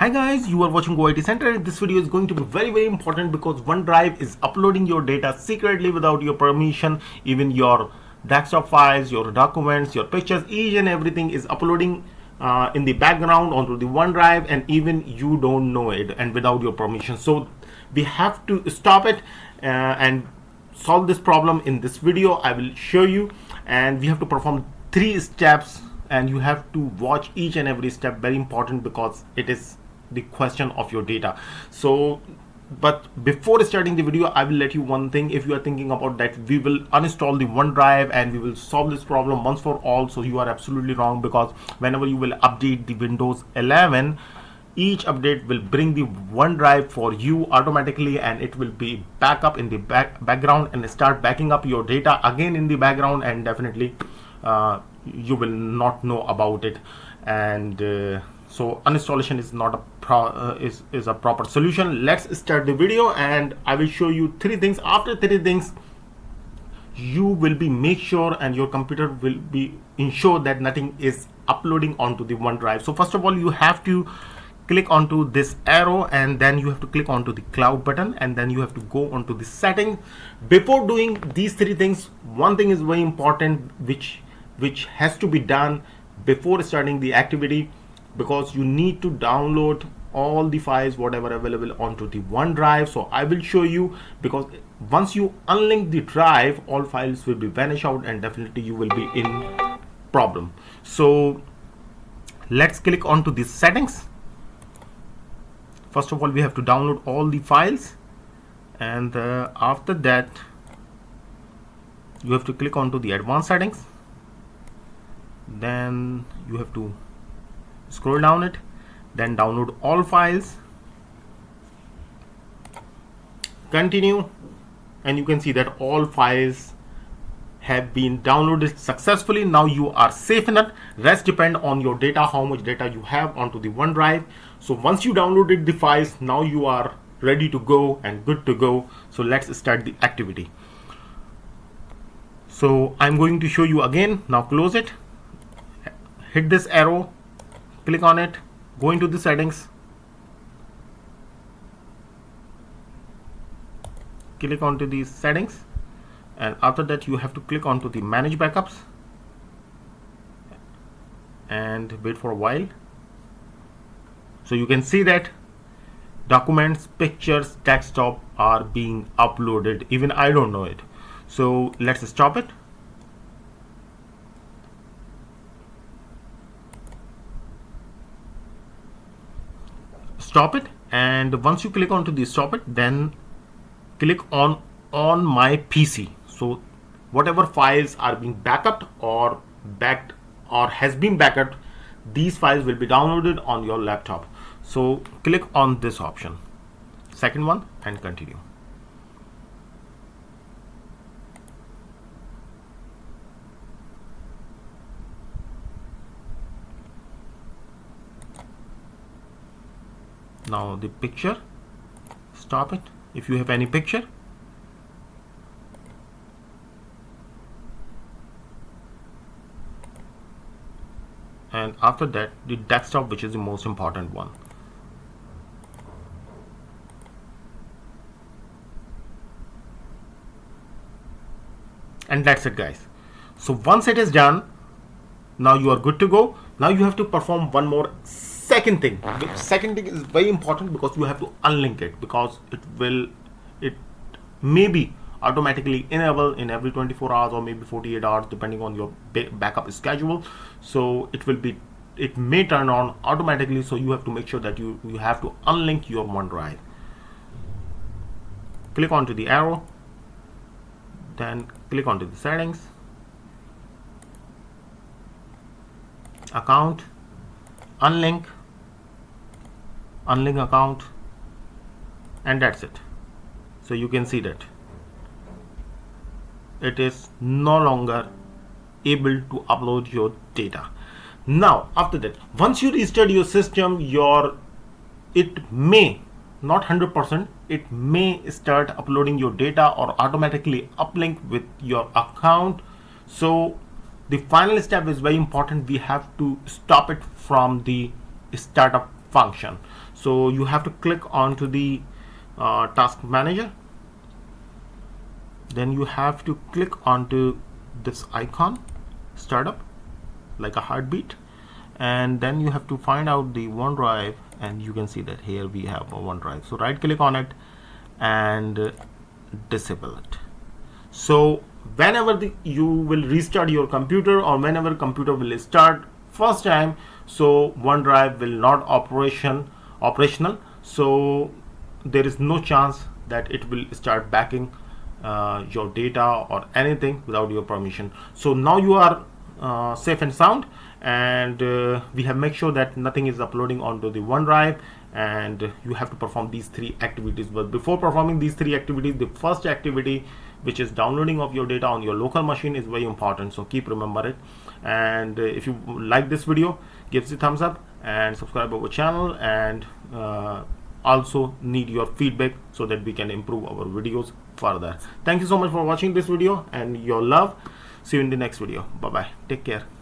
Hi guys, you are watching GoIT Center. This video is going to be very important because OneDrive is uploading your data secretly without your permission. Even your desktop files, your documents, your pictures, each and everything is uploading in the background onto the OneDrive, and even you don't know it and without your permission. So we have to stop it and solve this problem. In this video I will show you, and we have to perform 3 steps, and you have to watch each and every step. Very important because it is the question of your data. So but before starting the video, I will let you one thing. If you are thinking about that we will uninstall the OneDrive and we will solve this problem once for all, so you are absolutely wrong, because whenever you will update the Windows 11, each update will bring the OneDrive for you automatically, and it will be backup in the background and start backing up your data again in the background, and definitely you will not know about it. And so uninstallation is not a is a proper solution. Let's start the video, and I will show you 3 things. After 3 things, you will be make sure and your computer will be ensure that nothing is uploading onto the OneDrive. So first of all, you have to click onto this arrow, and then you have to click onto the cloud button, and then you have to go onto the setting. Before doing these 3 things, one thing is very important which has to be done before starting the activity, because you need to download all the files whatever available onto the OneDrive. So I will show you, because once you unlink the drive, all files will be vanish out, and definitely you will be in problem. So let's click onto the settings. First of all, we have to download all the files, and after that you have to click onto the advanced settings. Then you have to scroll down it, then download all files, continue, and you can see that all files have been downloaded successfully. Now you are safe enough. Rest depend on your data, how much data you have onto the OneDrive. So once you downloaded the files, now you are ready to go and good to go. So let's start the activity. So I'm going to show you again. Now close it, hit this arrow, click on it, go into the settings, click onto these settings, and after that you have to click onto the manage backups and wait for a while. So you can see that documents, pictures, desktop are being uploaded. Even I don't know it. So let's stop it. Stop it, and once you click onto the stop it, then click on my PC. So whatever files are being backed or has been backed, these files will be downloaded on your laptop. So click on this option, second one, and continue. Now the picture, stop it if you have any picture, and after that the desktop, which is the most important one. And that's it, guys. So once it is done, now you are good to go. Now you have to perform one more second thing. The second thing is very important because you have to unlink it, because it may be automatically enabled in every 24 hours or maybe 48 hours depending on your backup schedule. So it may turn on automatically, so you have to make sure that you have to unlink your OneDrive. Click onto the arrow, then click onto the settings, account, unlink account, and that's it. So you can see that it is no longer able to upload your data. Now after that, once you restart your system, it may, not 100%, it may start uploading your data or automatically uplink with your account. So the final step is very important. We have to stop it from the startup function. So you have to click onto the task manager, then you have to click onto this icon startup like a heartbeat, and then you have to find out the OneDrive, and you can see that here we have a OneDrive. So right click on it and disable it. So whenever you will restart your computer, or whenever computer will start first time, so OneDrive will not operational, so there is no chance that it will start backing your data or anything without your permission. So now you are safe and sound, and we have make sure that nothing is uploading onto the OneDrive, and you have to perform these 3 activities. But before performing these 3 activities, the first activity, which is downloading of your data on your local machine, is very important, so keep remember it. And if you like this video, give it a thumbs up and subscribe our channel, and also need your feedback so that we can improve our videos further. Thank you so much for watching this video and your love. See you in the next video. Bye bye, take care.